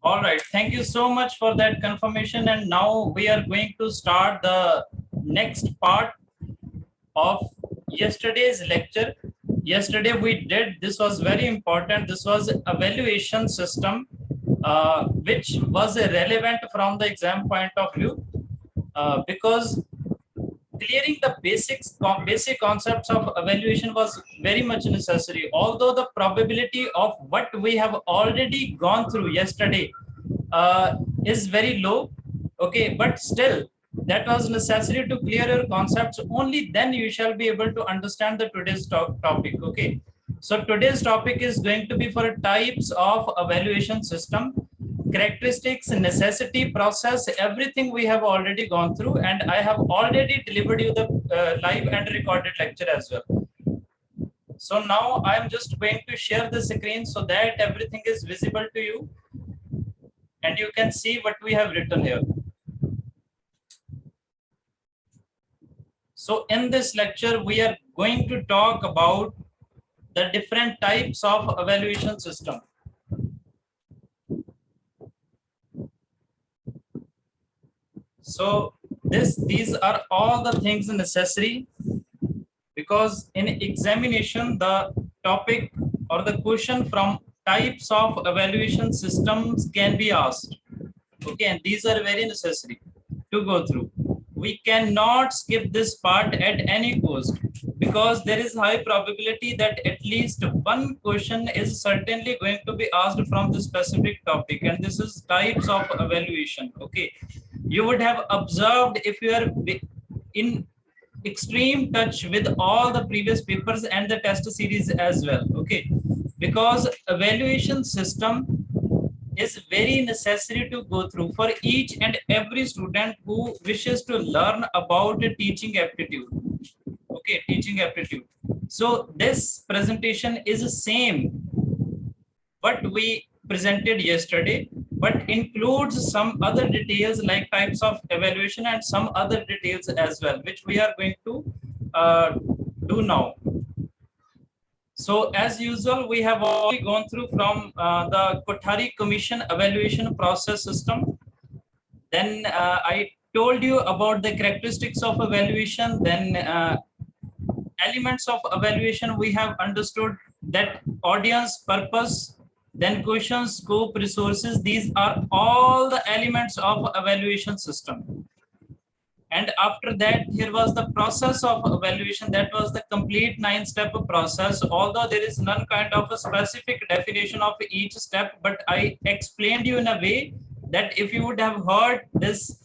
All right. Thank you so much for that confirmation. And now we are going to start the next part of yesterday's lecture. Yesterday we did, this was very important. This was evaluation system, which was relevant from the exam point of view, because clearing the basic concepts of evaluation was very much necessary. Although the probability of what we have already gone through yesterday is very low, okay, but still that was necessary to clear your concepts. Only then you shall be able to understand the today's topic. Okay, so today's topic is going to be for types of evaluation system, characteristics, necessity, process, everything we have already gone through, and I have already delivered you the live and recorded lecture as well. So now I am just going to share the screen so that everything is visible to you and you can see what we have written here. So in this lecture we are going to talk about the different types of evaluation system. So these are all the things necessary, because in examination the topic or the question from types of evaluation systems can be asked. Okay, and these are very necessary to go through. We cannot skip this part at any cost, because there is high probability that at least one question is certainly going to be asked from the specific topic, and this is types of evaluation. Okay, you would have observed, if you are in extreme touch with all the previous papers and the test series as well. Okay, because evaluation system is very necessary to go through for each and every student who wishes to learn about teaching aptitude. Okay, teaching aptitude. So this presentation is the same what we presented yesterday, but includes some other details like types of evaluation and some other details as well, which we are going to do now. So as usual, we have already gone through from the Kothari Commission evaluation process system. Then I told you about the characteristics of evaluation. Then elements of evaluation we have understood, that audience, purpose, then question, scope, resources. These are all the elements of evaluation system. And after that, here was the process of evaluation. That was the complete 9-step process. Although there is none kind of a specific definition of each step, but I explained you in a way that if you would have heard this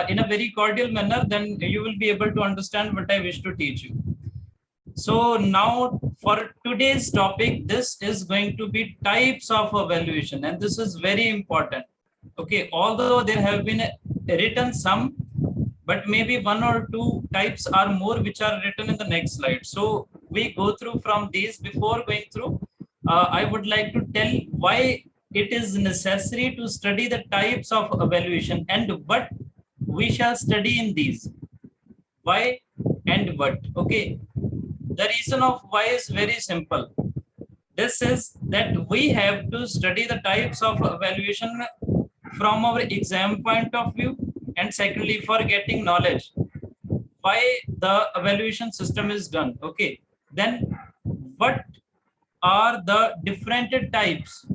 in a very cordial manner, then you will be able to understand what I wish to teach you. So now for today's topic, this is going to be types of evaluation, and this is very important. Okay, although there have been written some, but maybe one or two types are more which are written in the next slide. So we go through from these. Before going through, I would like to tell why it is necessary to study the types of evaluation and what we shall study in these. Why and what? Okay, the reason of why is very simple. This is that we have to study the types of evaluation from our exam point of view, and secondly for getting knowledge why the evaluation system is done. Okay, then what are the different types?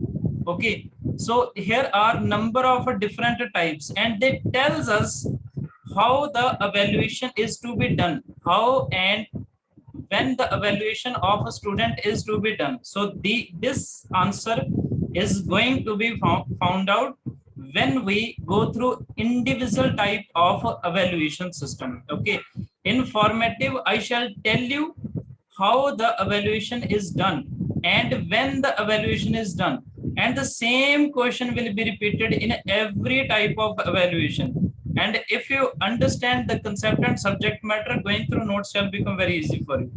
Okay, so here are number of different types, and they tells us how the evaluation is to be done, how and when the evaluation of a student is to be done. So this answer is going to be found out when we go through individual type of evaluation system. Okay, in formative I shall tell you how the evaluation is done and when the evaluation is done, and the same question will be repeated in every type of evaluation. And if you understand the concept and subject matter, going through notes shall become very easy for you.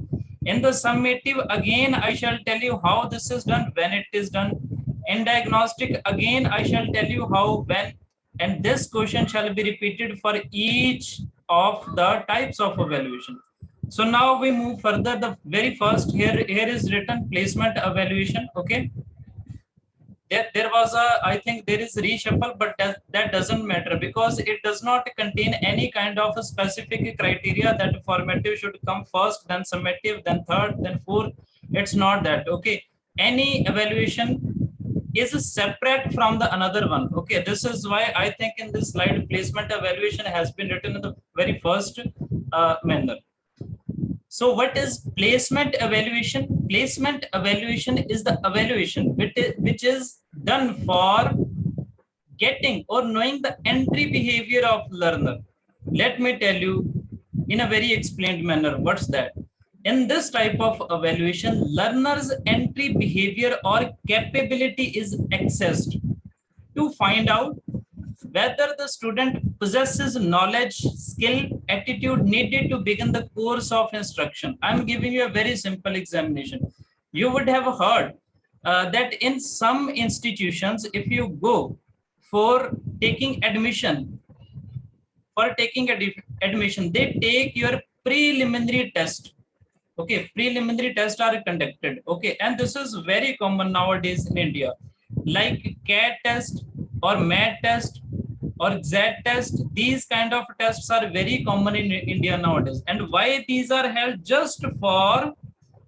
In the summative, again I shall tell you how this is done, when it is done. In diagnostic, again I shall tell you how, when, and this question shall be repeated for each of the types of evaluation. So now we move further. The very first, here is written placement evaluation. Okay, there was a, I think there is reshuffle, but that doesn't matter because it does not contain any kind of a specific criteria that formative should come first, then summative, then third, then fourth. It's not that. Okay, any evaluation is separate from the another one. Okay, this is why I think in this slide placement evaluation has been written in the very first manner. So what is placement evaluation? Placement evaluation is the evaluation which is done for getting or knowing the entry behavior of learner. Let me tell you in a very explained manner what's that. In this type of evaluation, learner's entry behavior or capability is accessed to find out whether the student possesses knowledge, skill, attitude needed to begin the course of instruction. I'm giving you a very simple examination. You would have heard that in some institutions, if you go for taking admission, they take your preliminary test. Okay, preliminary tests are conducted. Okay, and this is very common nowadays in India, like CAT test or MAT test or XAT test. These kind of tests are very common in India nowadays. And why these are held? Just for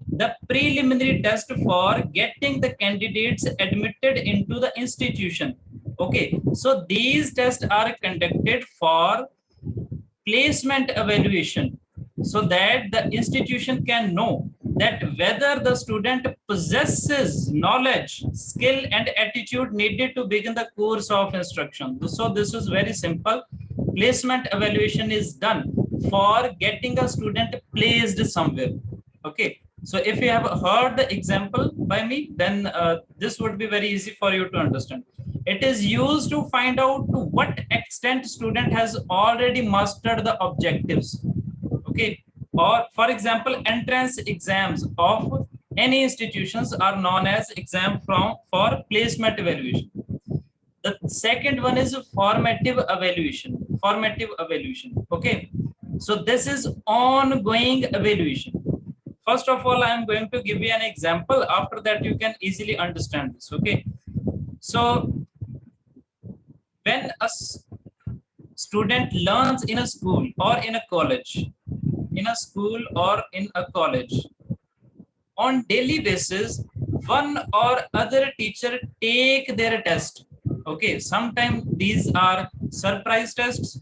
the preliminary test for getting the candidates admitted into the institution. Okay, so these tests are conducted for placement evaluation so that the institution can know that whether the student possesses knowledge, skill, and attitude needed to begin the course of instruction. So this is very simple. Placement evaluation is done for getting a student placed somewhere. Okay, so if you have heard the example by me, then this would be very easy for you to understand. It is used to find out to what extent student has already mastered the objectives. Okay, or for example, entrance exams of any institutions are known as exam for placement evaluation. The second one is formative evaluation. Formative evaluation. Okay, so this is ongoing evaluation. First of all, I am going to give you an example. After that, you can easily understand this. Okay, so when a student learns in a school or in a college, on daily basis, one or other teacher take their test. Okay, sometimes these are surprise tests,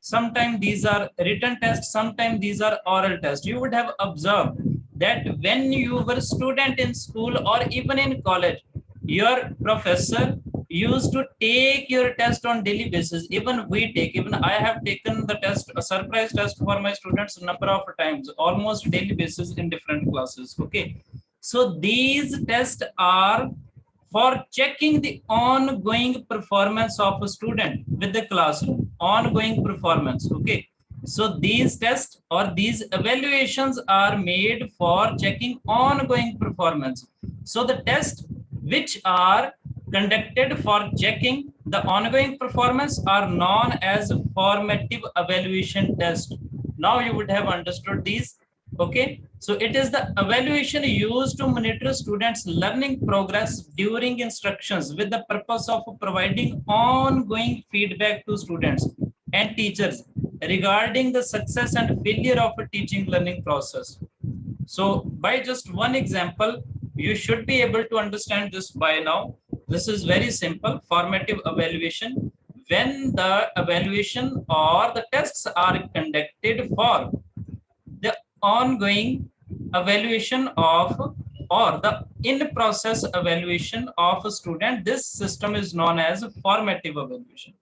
sometimes these are written tests, sometimes these are oral tests. You would have observed that when you were a student in school or even in college, your professor used to take your test on daily basis. Even I have taken the test, a surprise test for my students a number of times, almost daily basis in different classes. Okay, so these tests are for checking the ongoing performance of a student with the classroom, ongoing performance. Okay, so these tests or these evaluations are made for checking ongoing performance. So the tests which are conducted for checking the ongoing performance are known as formative evaluation test. Now you would have understood these. Okay, so it is the evaluation used to monitor students' learning progress during instructions with the purpose of providing ongoing feedback to students and teachers regarding the success and failure of a teaching learning process. So by just one example, you should be able to understand this by now. This is very simple. Formative evaluation, when the evaluation or the tests are conducted for the ongoing evaluation of or the in process evaluation of a student, this system is known as formative evaluation.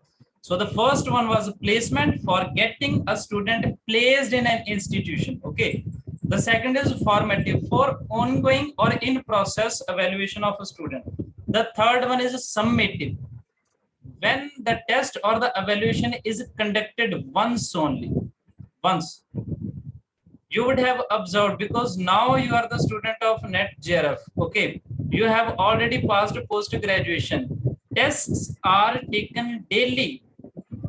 So the first one was placement, for getting a student placed in an institution. Okay, the second is formative, for ongoing or in process evaluation of a student. The third one is summative, when the test or the evaluation is conducted once only. Once. You would have observed, because now you are the student of NET JRF. Okay, you have already passed post graduation. Tests are taken daily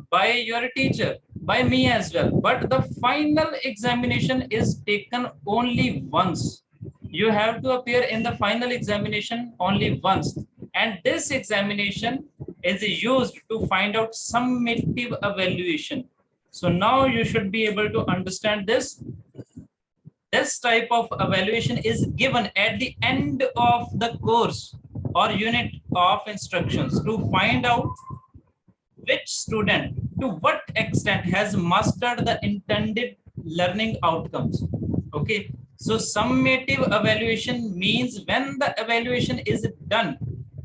by your teacher, by me as well, but the final examination is taken only once. You have to appear in the final examination only once, And this examination is used to find out summative evaluation. So now you should be able to understand this. This type of evaluation is given at the end of the course or unit of instructions to find out which student to what extent has mastered the intended learning outcomes. Okay, so summative evaluation means when the evaluation is done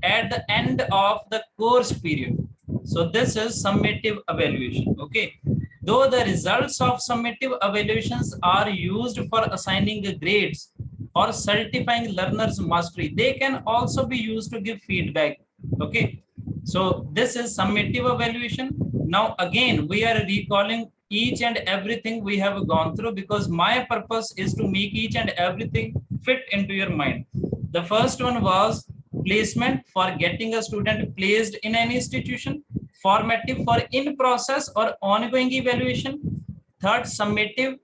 at the end of the course period. So this is summative evaluation. Okay, though the results of summative evaluations are used for assigning grades or certifying learners mastery, they can also be used to give feedback. Okay, so this is summative evaluation. Now again, we are recalling each and everything we have gone through because my purpose is to make each and everything fit into your mind. The first one was placement, for getting a student placed in an institution. Formative, for in process or ongoing evaluation. Third, summative,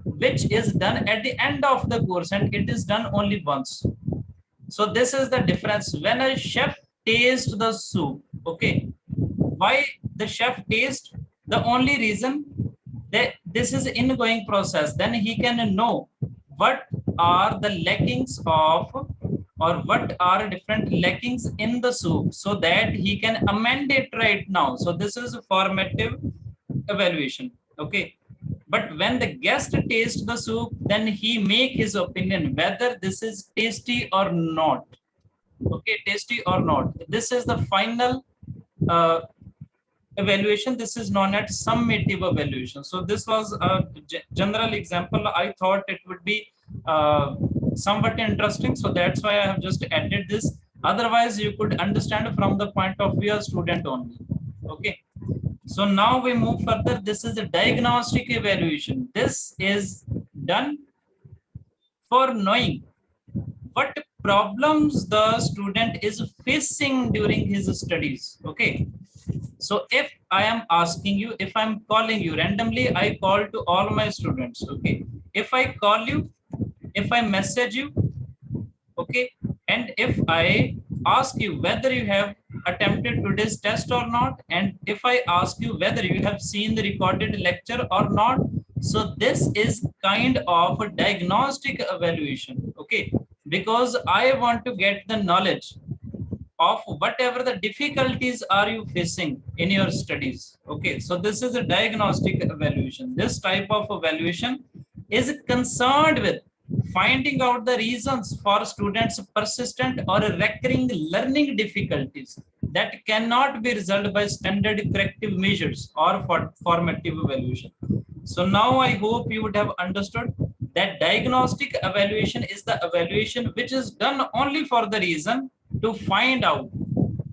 which is done at the end of the course and it is done only once. So this is the difference. When a chef tastes the soup, okay, why the chef taste? The only reason that this is ingoing process, then he can know what are the lackings of or what are different lackings in the soup so that he can amend it right now. So this is a formative evaluation. Okay, but when the guest tastes the soup, then he make his opinion whether this is tasty or not. Okay, tasty or not. This is the final uh, evaluation. This is known as summative evaluation. So this was a general example. I thought it would be somewhat interesting, so that's why I have just added this. Otherwise you could understand from the point of view of student only. Okay, so now we move further. This is a diagnostic evaluation. This is done for knowing what problems the student is facing during his studies. Okay, so if I am asking you, if I'm calling you randomly, I call to all my students. Okay, if I call you, if I message you, okay, and if I ask you whether you have attempted today's test or not, and if I ask you whether you have seen the recorded lecture or not, so this is kind of a diagnostic evaluation. Okay, because I want to get the knowledge of whatever the difficulties are you facing in your studies. Okay, so this is a diagnostic evaluation. This type of evaluation is concerned with finding out the reasons for students persistent or recurring learning difficulties that cannot be resolved by standard corrective measures or for formative evaluation. So now I hope you would have understood that diagnostic evaluation is the evaluation which is done only for the reason to find out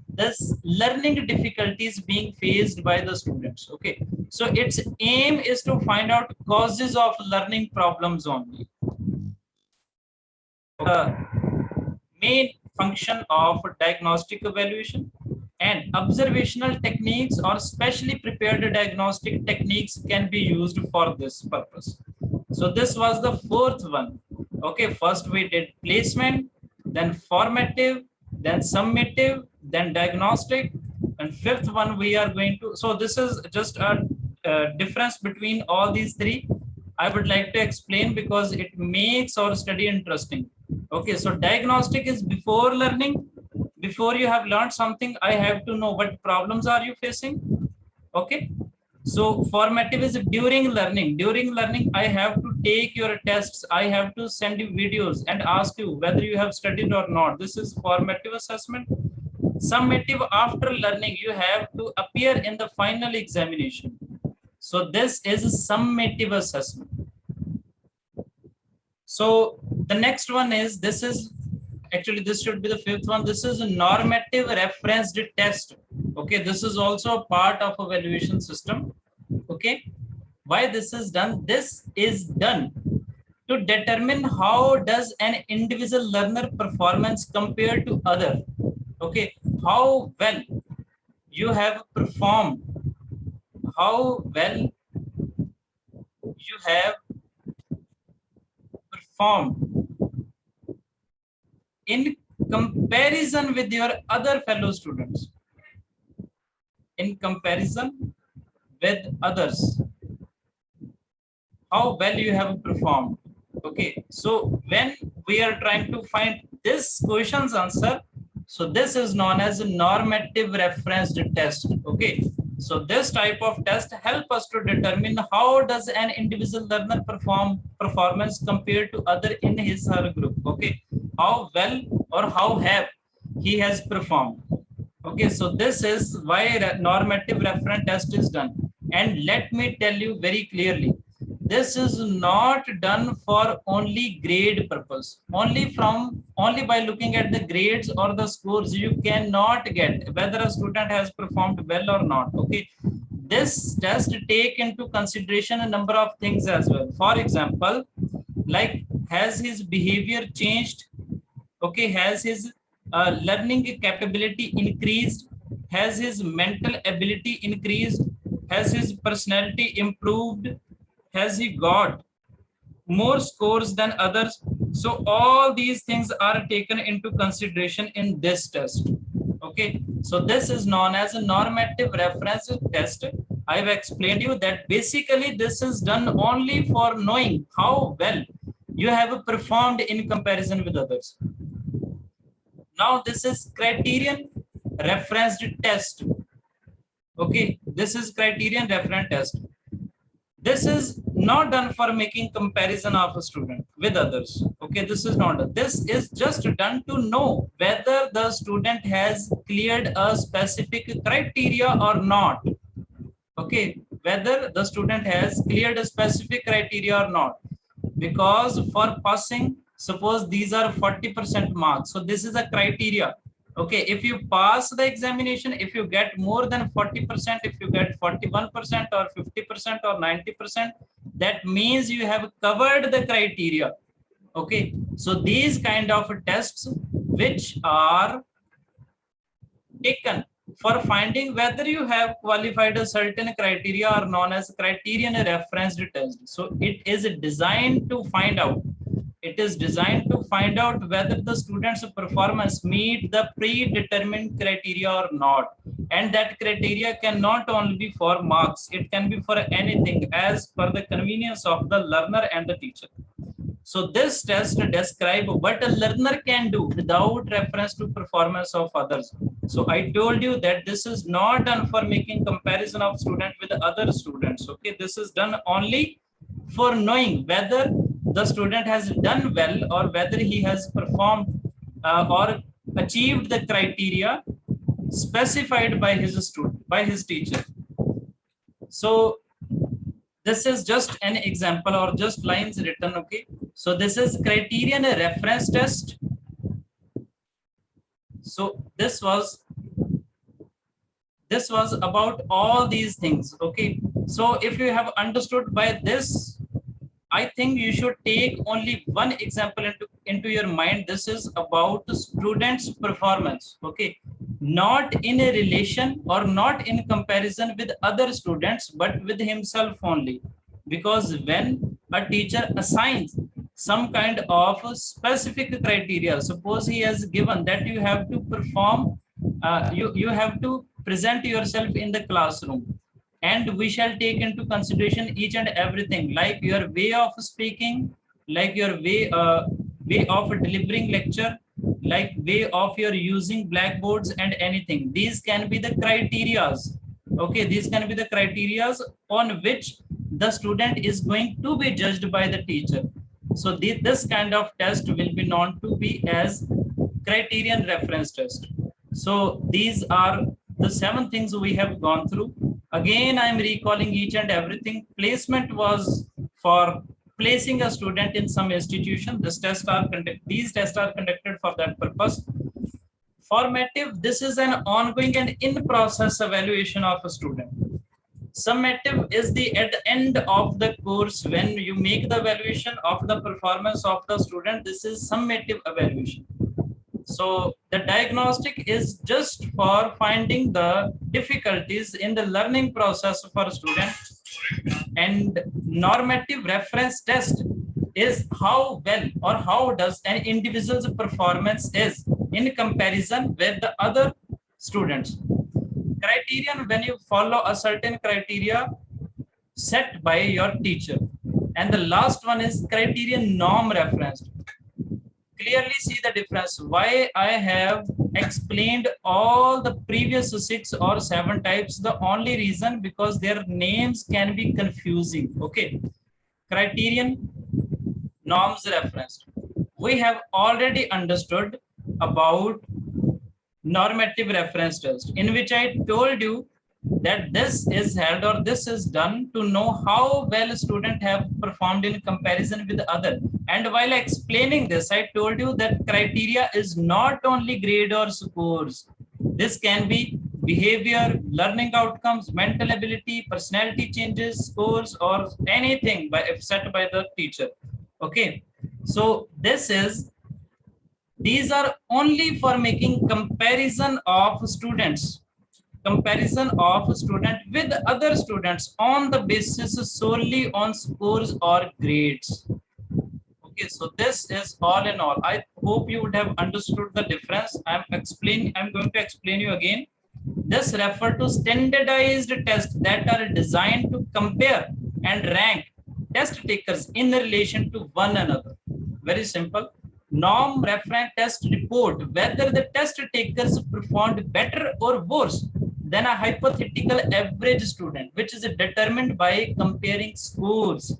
this learning difficulties being faced by the students. Okay, so its aim is to find out causes of learning problems only. Main function of diagnostic evaluation, and observational techniques or specially prepared diagnostic techniques can be used for this purpose. So this was the fourth one. Okay, first we did placement, then formative, then summative, then diagnostic, and fifth one we are going to, so this is just a difference between all these three. I would like to explain because it makes our study interesting. Okay, so diagnostic is before learning. Before you have learned something, I have to know what problems are you facing. Okay, so formative is during learning. During learning, I have to take your tests. I have to send you videos and ask you whether you have studied or not. This is formative assessment. Summative, after learning, you have to appear in the final examination. So this is summative assessment. So the next one is, this is actually, this should be the fifth one. This is a normative referenced test. Okay, this is also a part of evaluation system. Okay, why this is done? This is done to determine how does an individual learner performance compare to other. Okay, how well you have performed, how well you have performed in comparison with your other fellow students. In comparison with others, how well you have performed. Okay, so when we are trying to find this question's answer, so this is known as a normative referenced test. Okay, so this type of test help us to determine how does an individual learner performance compared to other in his or her group. Okay, how well or how have he has performed. Okay, so this is why normative reference test is done. And let me tell you very clearly, this is not done for only grade purpose. Only by looking at the grades or the scores, you cannot get whether a student has performed well or not. Okay, this test take into consideration a number of things as well. For example, like has his behavior changed? Okay, has his learning capability increased? Has his mental ability increased? Has his personality improved? Has he got more scores than others? So all these things are taken into consideration in this test. Okay, so this is known as a normative reference test. I've explained you that basically this is done only for knowing how well you have performed in comparison with others. Now this is criterion referenced test. Okay, this is criterion reference test. This is not done for making comparison of a student with others. Okay, this is not done. This is just done to know whether the student has cleared a specific criteria or not. Okay, whether the student has cleared a specific criteria or not. Because for passing, suppose these are 40% marks. So this is a criteria. Okay, if you pass the examination, if you get more than 40%, if you get 41% or 50% or 90%, that means you have covered the criteria. Okay, so these kind of tests which are taken for finding whether you have qualified a certain criteria are known as criterion referenced test. So it is designed to find out. It is designed to find out whether the student's performance meet the predetermined criteria or not. And that criteria can not only be for marks, it can be for anything as per the convenience of the learner and the teacher. So this test describes what a learner can do without reference to performance of others. So I told you that this is not done for making comparison of student with other students. Okay, this is done only for knowing whether the student has done well or whether he has performed or achieved the criteria specified by his student, by his teacher. So this is just an example or just lines written. Okay, so this is criterion reference test. So this was about all these things. Okay, so if you have understood by this, I think you should take only one example into your mind. This is about the student's performance. Okay, not in a relation or not in comparison with other students, but with himself only. Because when a teacher assigns some kind of specific criteria, suppose he has given that you have to perform, you have to present yourself in the classroom, and we shall take into consideration each and everything, like your way of speaking, like your way of delivering lecture, like way of your using blackboards and anything. These can be the criterias. Okay, these can be the criterias on which the student is going to be judged by the teacher. So this kind of test will be known to be as criterion reference test. So these are the 7 things we have gone through. Again, I am recalling each and everything. Placement was for placing a student in some institution. These tests are conducted for that purpose. Formative, this is an ongoing and in-process evaluation of a student. Summative is at the end of the course when you make the evaluation of the performance of the student. This is summative evaluation. So the diagnostic is just for finding the difficulties in the learning process for students, and normative reference test is how well or how does an individual's performance is in comparison with the other students. Criterion, when you follow a certain criteria set by your teacher. And the last one is criterion norm referenced. Clearly see the difference. Why I have explained all the previous 6 or 7 types. The only reason because their names can be confusing. Okay. Criterion norms referenced. We have already understood about normative reference test, in which I told you that this is held or this is done to know how well students have performed in comparison with other. And while explaining this, I told you that criteria is not only grade or scores. This can be behavior, learning outcomes, mental ability, personality changes, scores, or anything set by the teacher. Okay, so these are only for making comparison of students with other students on the basis solely on scores or grades. Okay, so this is all in all. I hope you would have understood the difference. I'm going to explain you again. This refer to standardized tests that are designed to compare and rank test takers in relation to one another. Very simple. Norm reference test report whether the test takers performed better or worse than a hypothetical average student, which is determined by comparing scores.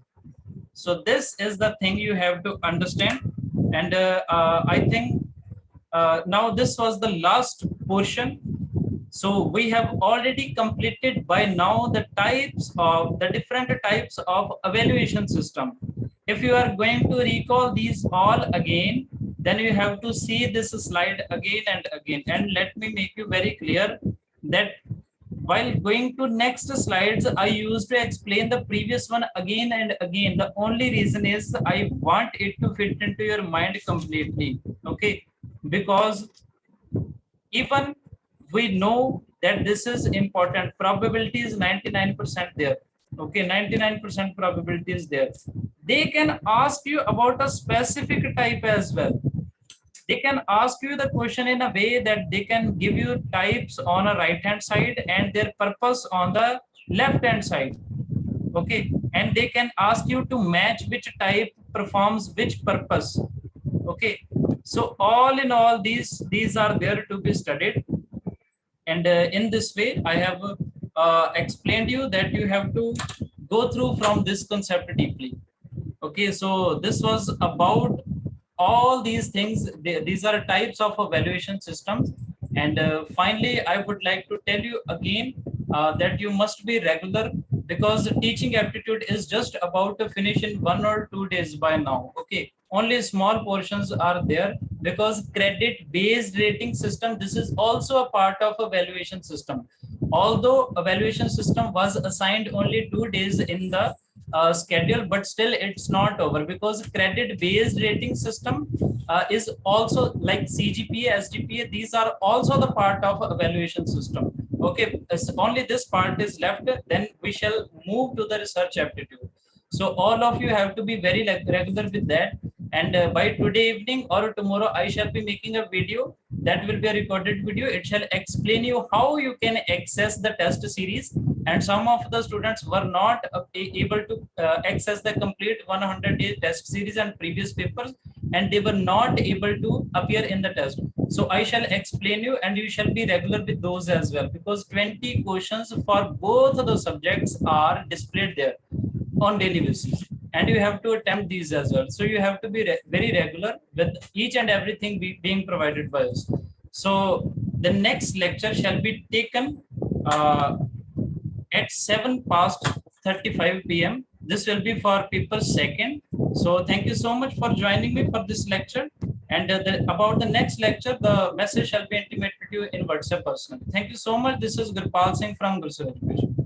So this is the thing you have to understand. And I think now this was the last portion. So we have already completed by now the different types of evaluation system. If you are going to recall these all again, then you have to see this slide again and again. And let me make you very clear that while going to next slides, I used to explain the previous one again and again. The only reason is I want it to fit into your mind completely. Okay, because even we know that this is important. Probability is 99% there. Okay, 99% probability is there. They can ask you about a specific type as well. They can ask you the question in a way that they can give you types on a right hand side and their purpose on the left hand side. Okay, and they can ask you to match which type performs which purpose. Okay, so all in all, these are there to be studied. And in this way, I have explained you that you have to go through from this concept deeply. Okay, so this was about all these things. These are types of evaluation systems. And finally, I would like to tell you again that you must be regular, because teaching aptitude is just about to finish in 1 or 2 days by now. Okay, only small portions are there, because credit based rating system, this is also a part of evaluation system. Although evaluation system was assigned only 2 days in the schedule, but still it's not over, because credit based rating system is also like CGPA, SGPA, these are also the part of evaluation system. Okay, only this part is left, then we shall move to the research aptitude. So all of you have to be very regular with that. And by today evening or tomorrow, I shall be making a video that will be a recorded video. It shall explain you how you can access the test series. And some of the students were not able to access the complete 100-day test series and previous papers, and they were not able to appear in the test. So I shall explain you, and you shall be regular with those as well, because 20 questions for both of the subjects are displayed there on daily basis, and you have to attempt these as well. So you have to be very regular with each and everything being provided by us. So the next lecture shall be taken at 7 past 35 p.m. This will be for paper second. So thank you so much for joining me for this lecture. And about the next lecture, the message shall be intimated to you in WhatsApp personally. Thank you so much. This is Gurpal Singh from Gursuh Education.